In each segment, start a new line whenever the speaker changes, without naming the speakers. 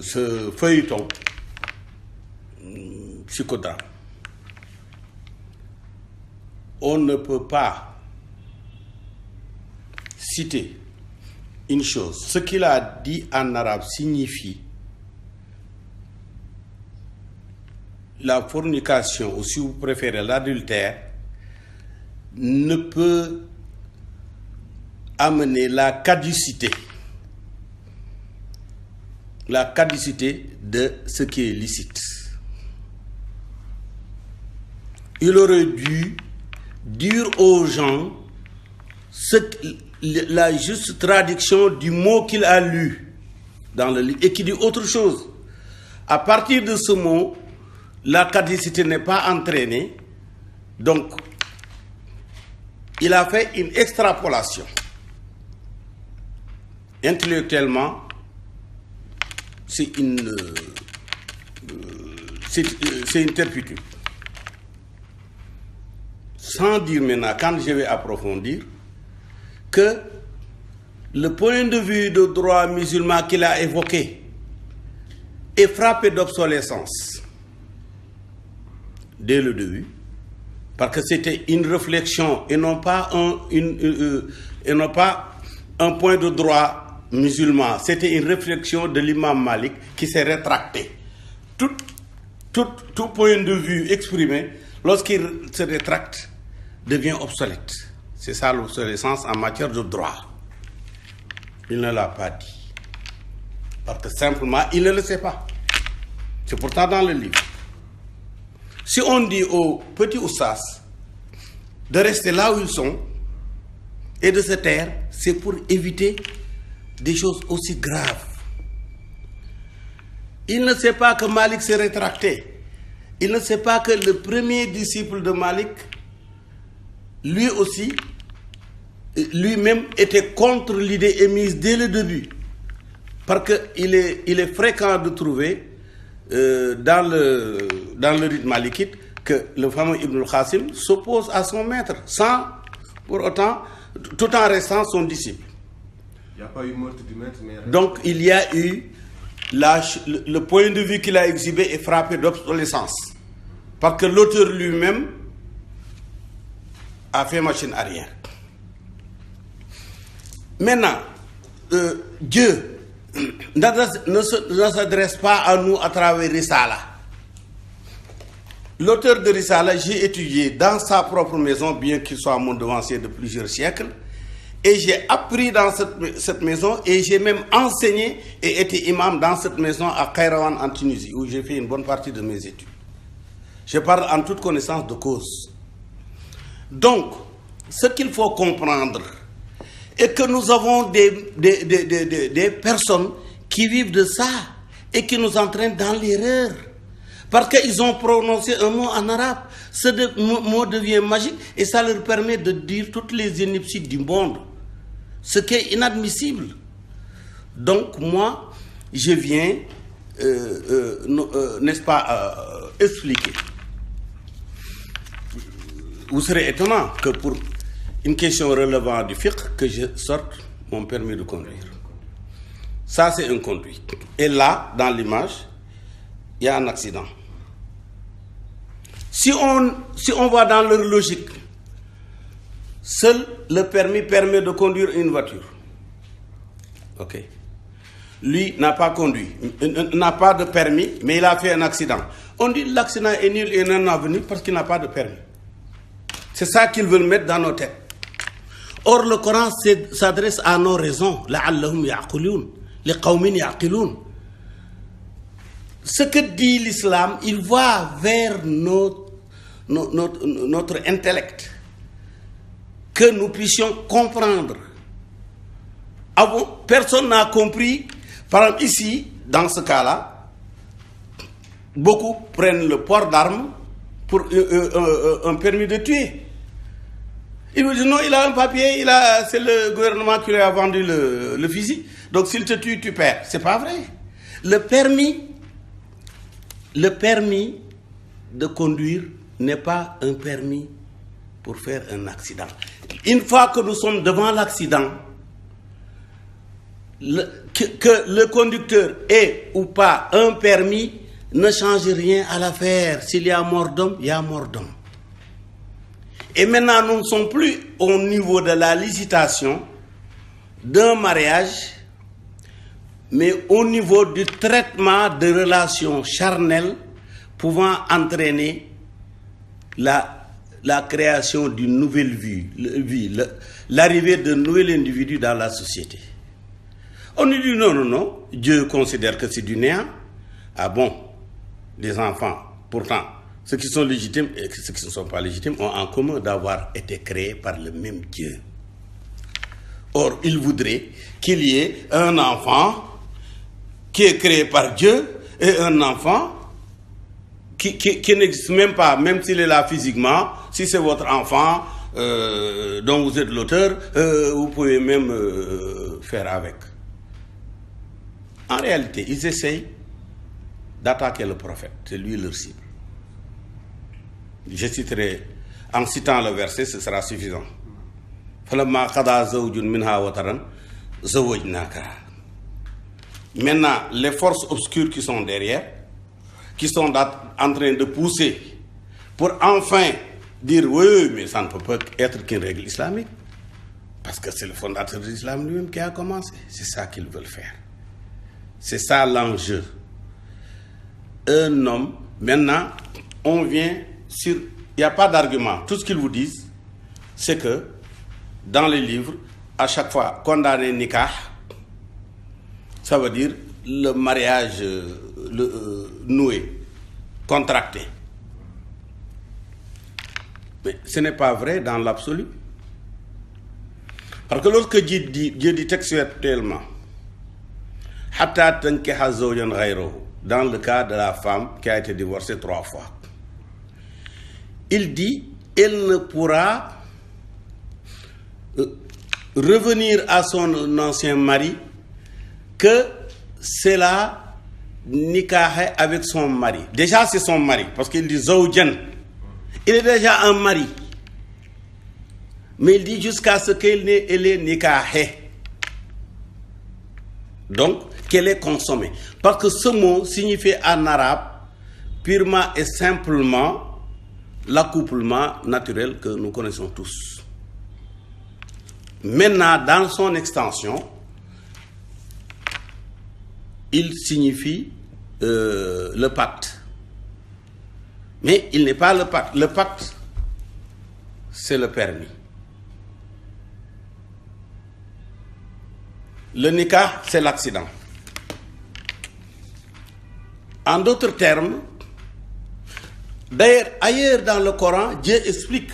ce feuilleton psychodrame, on ne peut pas citer une chose. Ce qu'il a dit en arabe signifie la fornication, ou si vous préférez l'adultère, ne peut amener la caducité de ce qui est licite. Il aurait dû dire aux gens la juste traduction du mot qu'il a lu dans le livre et qui dit autre chose. À partir de ce mot, la caducité n'est pas entraînée, donc il a fait une extrapolation. Intellectuellement, c'est une turpitude. Sans dire maintenant, quand je vais approfondir, que le point de vue de droit musulman qu'il a évoqué est frappé d'obsolescence dès le début, parce que c'était une réflexion et non pas un point de droit musulman. C'était une réflexion de l'imam Malik qui s'est rétracté. Tout point de vue exprimé, lorsqu'il se rétracte, devient obsolète. C'est ça l'obsolescence en matière de droit. Il ne l'a pas dit. Parce que simplement, il ne le sait pas. C'est pourtant dans le livre. Si on dit aux petits oussas de rester là où ils sont et de se taire, c'est pour éviter des choses aussi graves. Il ne sait pas que Malik s'est rétracté. Il ne sait pas que le premier disciple de Malik, lui aussi, lui-même était contre l'idée émise dès le début. Parce qu'il est fréquent de trouver dans le rite malikite que le fameux Ibn al-Qasim s'oppose à son maître, sans pour autant, tout en restant son disciple.
Il n'y a pas eu meurtre du maître, mais...
Donc il y a eu le point de vue qu'il a exhibé est frappé d'obsolescence. Parce que l'auteur lui-même a fait machine arrière. Maintenant, Dieu ne s'adresse pas à nous à travers Risala. L'auteur de Risala, j'ai étudié dans sa propre maison, bien qu'il soit mon devancier de plusieurs siècles, et j'ai appris dans cette maison, et j'ai même enseigné et été imam dans cette maison à Kairouan en Tunisie, où j'ai fait une bonne partie de mes études. Je parle en toute connaissance de cause. Donc, ce qu'il faut comprendre est que nous avons des personnes qui vivent de ça et qui nous entraînent dans l'erreur. Parce qu'ils ont prononcé un mot en arabe. Ce mot devient magique et ça leur permet de dire toutes les inepties du monde. Ce qui est inadmissible. Donc moi, je viens, n'est-ce pas, expliquer. Vous serez étonnant que pour une question relevant du fiqh, que je sorte mon permis de conduire. Ça, c'est un conduit. Et là, dans l'image, il y a un accident. Si on va dans leur logique, seul le permis permet de conduire une voiture. Ok. Lui n'a pas conduit, n'a pas de permis, mais il a fait un accident. On dit l'accident est nul et non avenu parce qu'il n'a pas de permis. C'est ça qu'ils veulent mettre dans nos têtes. Or, le Coran s'adresse à nos raisons. لَعَلَّهُمْ يَعْقِلُونَ لِقَوْمٍ يَعْقِلُونَ. Ce que dit l'islam, il va vers notre intellect. Que nous puissions comprendre. Personne n'a compris. Par exemple, ici, dans ce cas-là, beaucoup prennent le port d'armes pour un permis de tuer. Il me dit non, il a un papier, c'est le gouvernement qui lui a vendu le fusil. Donc s'il te tue, tu perds. C'est pas vrai. Le permis de conduire n'est pas un permis pour faire un accident. Une fois que nous sommes devant l'accident, que le conducteur ait ou pas un permis ne change rien à l'affaire. S'il y a mort d'homme, il y a mort d'homme. Et maintenant, nous ne sommes plus au niveau de la licitation d'un mariage, mais au niveau du traitement de relations charnelles pouvant entraîner la création d'une nouvelle vie, l'arrivée d'un nouvel individu dans la société. On nous dit non, Dieu considère que c'est du néant. Ah bon, les enfants, pourtant, ceux qui sont légitimes et ceux qui ne sont pas légitimes ont en commun d'avoir été créés par le même Dieu. Or, il voudrait qu'il y ait un enfant qui est créé par Dieu et un enfant qui n'existe même pas, même s'il est là physiquement. Si c'est votre enfant dont vous êtes l'auteur, vous pouvez même faire avec. En réalité, ils essayent d'attaquer le prophète. C'est lui leur cible. Je citerai, en citant le verset, ce sera suffisant. Maintenant, les forces obscures qui sont derrière, qui sont en train de pousser pour enfin dire oui, mais ça ne peut pas être qu'une règle islamique, parce que c'est le fondateur de l'islam lui-même qui a commencé. C'est ça qu'ils veulent faire. C'est ça l'enjeu. Un homme, maintenant, on vient sur... Il n'y a pas d'argument. Tout ce qu'ils vous disent, c'est que dans les livres, à chaque fois, condamner nikah, ça veut dire le mariage noué, contracté. Mais ce n'est pas vrai dans l'absolu. Parce que lorsque Dieu dit textuellement, dans le cas de la femme qui a été divorcée 3 fois, il dit, elle ne pourra revenir à son ancien mari que c'est la nikah avec son mari. Déjà c'est son mari, parce qu'il dit zawjan. Il est déjà un mari. Mais il dit jusqu'à ce qu'elle est nikahée. Donc, qu'elle est consommée. Parce que ce mot signifie en arabe purement et simplement l'accouplement naturel que nous connaissons tous. Maintenant, dans son extension, il signifie le pacte. Mais il n'est pas le pacte. Le pacte, c'est le permis. Le nikah, c'est l'accident. En d'autres termes, d'ailleurs, ailleurs dans le Coran, Dieu explique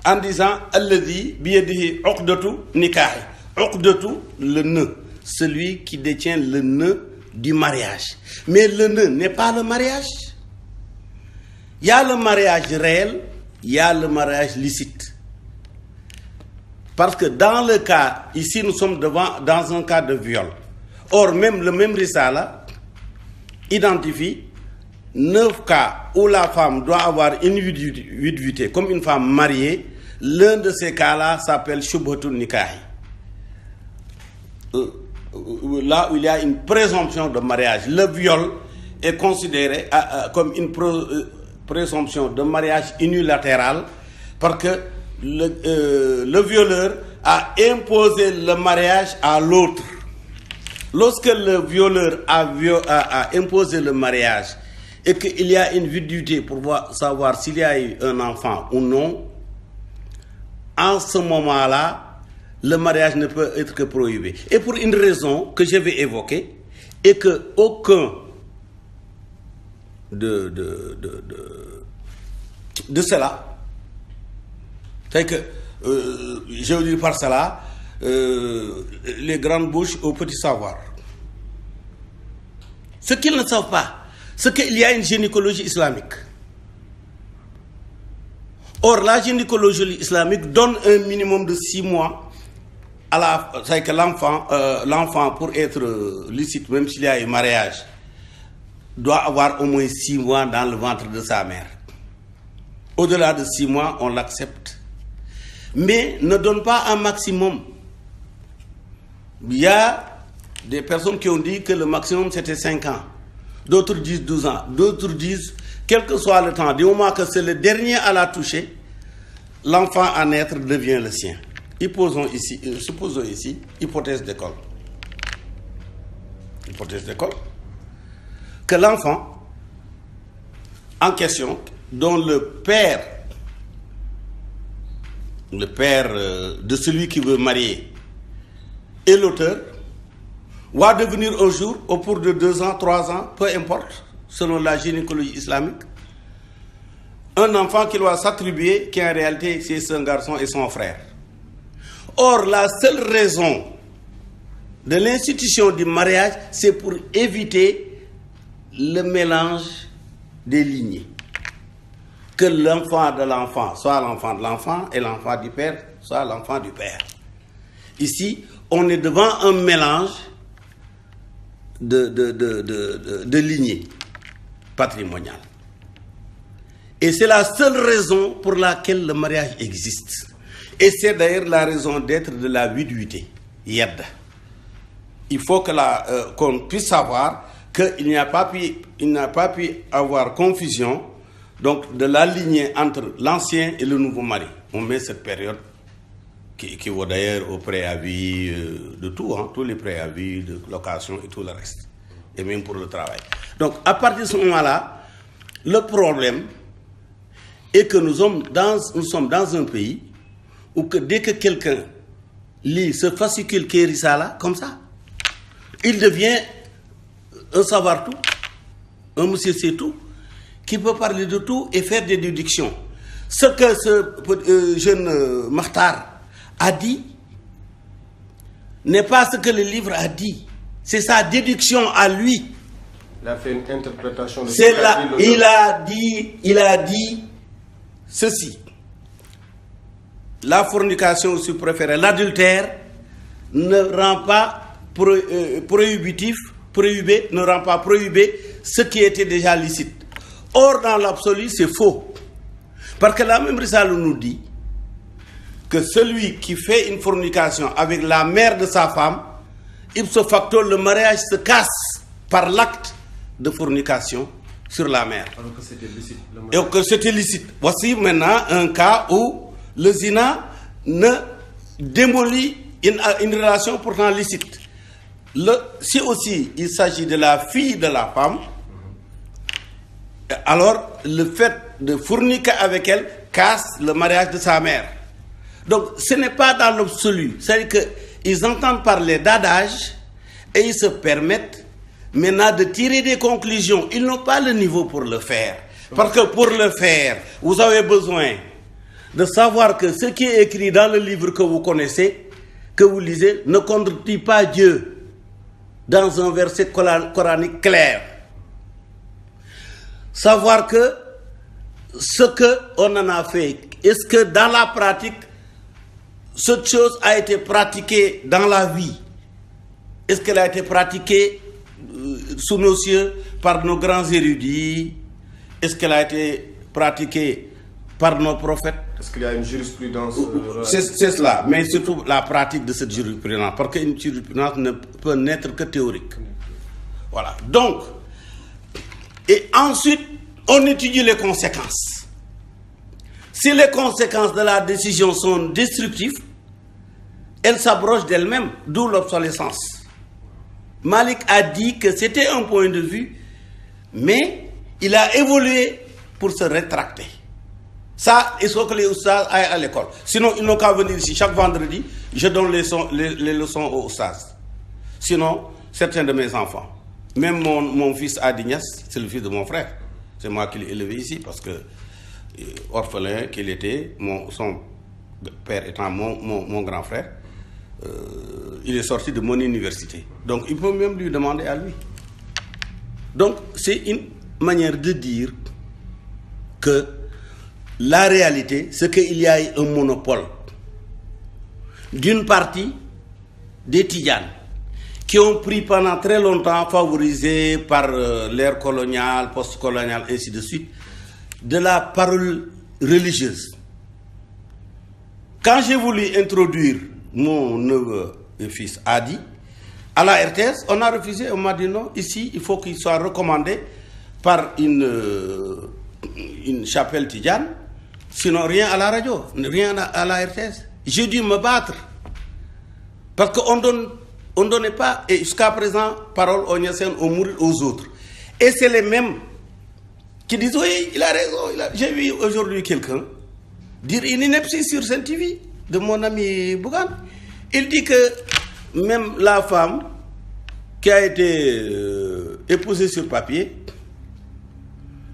en disant Alladhi biyadihi uqdatu nikahi. Uqdatu, le nœud, celui qui détient le nœud du mariage. Mais le nœud n'est pas le mariage. Il y a le mariage réel, il y a le mariage licite. Parce que dans le cas, ici nous sommes dans un cas de viol. Or, même le même Risala identifie 9 cas où la femme doit avoir une viduité comme une femme mariée. L'un de ces cas-là s'appelle Shubhatul Nikahi. Là où il y a une présomption de mariage. Le viol est considéré comme une présomption de mariage unilatéral parce que le violeur a imposé le mariage à l'autre. Lorsque le violeur a imposé le mariage et qu'il y a une viduité pour savoir s'il y a eu un enfant ou non, en ce moment-là, le mariage ne peut être que prohibé. Et pour une raison que je vais évoquer, et que aucun de cela, c'est que, je veux dire par cela, les grandes bouches au petit savoir. Ce qu'ils ne savent pas, c'est qu'il y a une gynécologie islamique. Or, la gynécologie islamique donne un minimum de 6 mois c'est que l'enfant, pour être licite, même s'il y a un mariage, doit avoir au moins 6 mois dans le ventre de sa mère. Au-delà de 6 mois, on l'accepte. Mais ne donne pas un maximum. Il y a des personnes qui ont dit que le maximum c'était 5 ans. D'autres disent 12 ans. D'autres disent, quel que soit le temps, du moment que c'est le dernier à la toucher, l'enfant à naître devient le sien. Supposons ici, hypothèse d'école. Hypothèse d'école. Que l'enfant en question, dont le père de celui qui veut marier est l'auteur, va devenir un jour, au cours de 2 ans, 3 ans, peu importe, selon la gynécologie islamique, un enfant qui doit s'attribuer, qui en réalité c'est son garçon et son frère. Or, la seule raison de l'institution du mariage, c'est pour éviter le mélange des lignées. Que l'enfant de l'enfant soit l'enfant de l'enfant et l'enfant du père soit l'enfant du père. Ici, on est devant un mélange de lignées patrimoniales. Et c'est la seule raison pour laquelle le mariage existe. Et c'est d'ailleurs la raison d'être de la viduité. Yed. Il faut que qu'on puisse savoir qu'il n'y a pas pu avoir confusion donc de la lignée entre l'ancien et le nouveau mari. On met cette période qui vaut d'ailleurs au préavis de tout, tous les préavis de location et tout le reste. Et même pour le travail. Donc à partir de ce moment-là, le problème est que nous sommes dans un pays où que dès que quelqu'un lit ce fascicule qui est Risala, comme ça, il devient un savoir-tout, un monsieur sait tout, qui peut parler de tout et faire des déductions. Ce que ce jeune Makhtar a dit n'est pas ce que le livre a dit. C'est sa déduction à lui.
Il a fait une interprétation de
ce il a dit ceci. La fornication, ou si vous préférez, l'adultère ne rend pas prohibitif, prohibé, ne rend pas prohibé ce qui était déjà licite. Or, dans l'absolu, c'est faux. Parce que la même Risale nous dit que celui qui fait une fornication avec la mère de sa femme, ipso facto, le mariage se casse par l'acte de fornication sur la mère.
Alors que c'était licite.
Et que c'était licite. Voici maintenant un cas où le zina ne démolit une relation pourtant licite. Si aussi il s'agit de la fille de la femme, alors le fait de forniquer avec elle casse le mariage de sa mère. Donc ce n'est pas dans l'absolu. C'est-à-dire qu'ils entendent parler d'adage et ils se permettent maintenant de tirer des conclusions. Ils n'ont pas le niveau pour le faire. Parce que pour le faire, vous avez besoin de savoir que ce qui est écrit dans le livre que vous connaissez, que vous lisez, ne contredit pas Dieu dans un verset coranique clair. Savoir que ce qu'on en a fait, est-ce que dans la pratique, cette chose a été pratiquée dans la vie? Est-ce qu'elle a été pratiquée sous nos cieux par nos grands érudits? Est-ce qu'elle a été pratiquée par nos prophètes?
Est-ce qu'il y a une jurisprudence?
C'est cela, mais surtout la pratique de cette jurisprudence, parce qu'une jurisprudence ne peut n'être que théorique. Voilà. Donc, et ensuite, on étudie les conséquences. Si les conséquences de la décision sont destructives, elles s'abrogent d'elles-mêmes, d'où l'obsolescence. Malik a dit que c'était un point de vue, mais il a évolué pour se rétracter. Ça, il faut que les oustas aillent à l'école. Sinon, ils n'ont qu'à venir ici. Chaque vendredi, je donne les leçons aux oustas. Sinon, certains de mes enfants, même mon fils Adignas, c'est le fils de mon frère. C'est moi qui l'ai élevé ici parce que, orphelin qu'il était, son père étant mon grand frère, il est sorti de mon université. Donc, il peut même lui demander à lui. Donc, c'est une manière de dire que la réalité, c'est qu'il y a un monopole d'une partie des Tidjanes qui ont pris pendant très longtemps, favorisés par l'ère coloniale, post-coloniale, ainsi de suite, de la parole religieuse. Quand j'ai voulu introduire mon neveu et fils Adi, À la RTS, on a refusé, on m'a dit non, ici, il faut qu'il soit recommandé par une chapelle tidjane, sinon rien à la radio, rien à la RTS. J'ai dû me battre. Parce qu'on ne donnait pas, et jusqu'à présent, parole aux Niassènes, on mourit aux autres. Et c'est les mêmes qui disent, oui, il a raison. J'ai vu aujourd'hui quelqu'un dire une ineptie sur Sen TV de mon ami Bougan. Il dit que même la femme qui a été épousée sur papier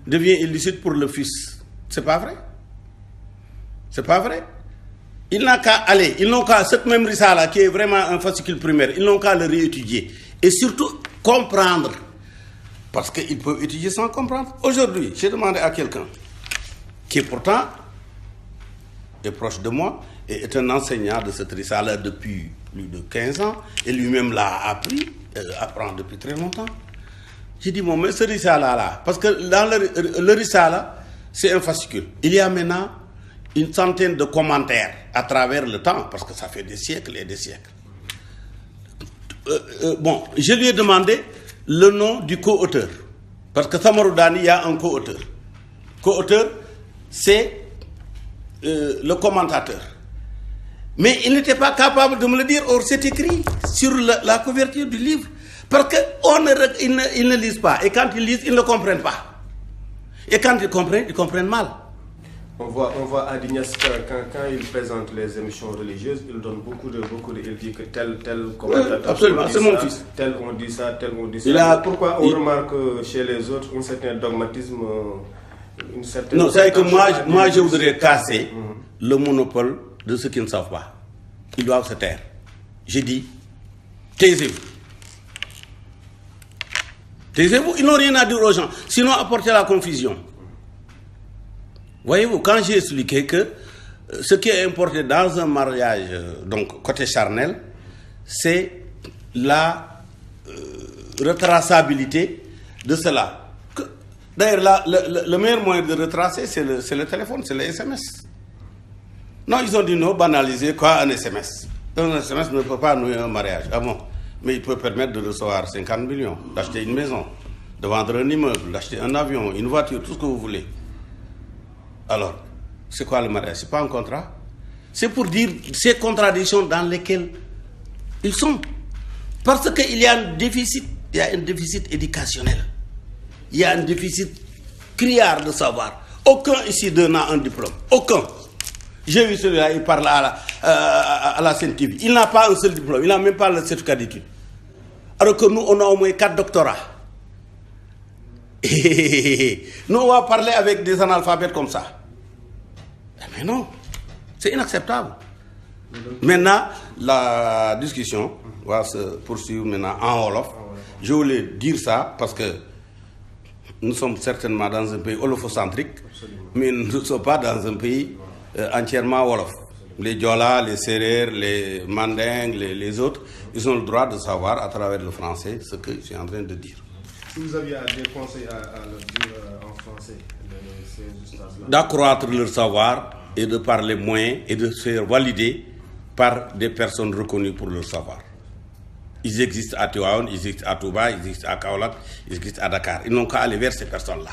devient illicite pour le fils. C'est pas vrai. C'est pas vrai. Ils n'ont qu'à aller, ils n'ont qu'à, cette même Rissala qui est vraiment un fascicule primaire, ils n'ont qu'à le réétudier. Et surtout, comprendre. Parce qu'ils peuvent étudier sans comprendre. Aujourd'hui, j'ai demandé à quelqu'un qui pourtant est proche de moi et est un enseignant de cette Rissala depuis plus de 15 ans et lui-même l'a appris, apprend depuis très longtemps. J'ai dit, bon, mais ce Rissala-là, parce que dans le Rissala, c'est un fascicule. Il y a maintenant une centaine de commentaires à travers le temps, parce que ça fait des siècles et des siècles. Bon, je lui ai demandé le nom du co-auteur. Parce que Samaroudani, il y a un co-auteur. Co-auteur, c'est le commentateur. Mais il n'était pas capable de me le dire, or c'est écrit sur la couverture du livre. Parce qu'ils ne lisent pas. Et quand ils lisent, ils ne comprennent pas. Et quand ils comprennent mal.
On voit Adignas quand il présente les émissions religieuses, il donne beaucoup de il dit que tel commentateur.
Absolument, c'est mon fils.
Tel on dit ça, tel on dit ça. Pourquoi on remarque chez les autres un certain dogmatisme, une certaine.
Non, c'est que moi je voudrais casser le monopole de ceux qui ne savent pas. Ils doivent se taire. J'ai dit, taisez-vous. Taisez-vous, ils n'ont rien à dire aux gens. Sinon, apportez la confusion. Voyez-vous, quand j'ai expliqué que ce qui est importé dans un mariage, donc côté charnel, c'est la retraçabilité de cela. D'ailleurs, le meilleur moyen de retracer, c'est le téléphone, c'est le SMS. Non, ils ont dit non, banaliser quoi, un SMS. Un SMS ne peut pas nouer un mariage. Ah bon? Mais il peut permettre de recevoir 50 millions, d'acheter une maison, de vendre un immeuble, d'acheter un avion, une voiture, tout ce que vous voulez. Alors, c'est quoi le mariage? C'est pas un contrat. C'est pour dire ces contradictions dans lesquelles ils sont. Parce qu'il y a un déficit, il y a un déficit éducationnel. Il y a un déficit criard de savoir. Aucun ici d'eux n'a un diplôme. Aucun. J'ai vu celui-là, il parle à la Sen TV. Il n'a pas un seul diplôme, il n'a même pas le certificat d'études. Alors que nous, on a au moins 4 doctorats. Nous, on va parler avec des analphabètes comme ça. Mais non, c'est inacceptable. Maintenant, la discussion va se poursuivre maintenant en Wolof. Je voulais dire ça parce que nous sommes certainement dans un pays holofocentrique, mais nous ne sommes pas dans un pays entièrement Wolof. Les Diola, les Serer, les Mandingues, les autres, ils ont le droit de savoir à travers le français ce que je suis en train de dire.
Si vous aviez des conseils à leur dire en français,
d'accroître leur savoir et de parler moins et de se faire valider par des personnes reconnues pour leur savoir. Ils existent à Tivaouane, ils existent à Touba, ils existent à Kaolack, ils existent à Dakar. Ils n'ont qu'à aller vers ces personnes-là.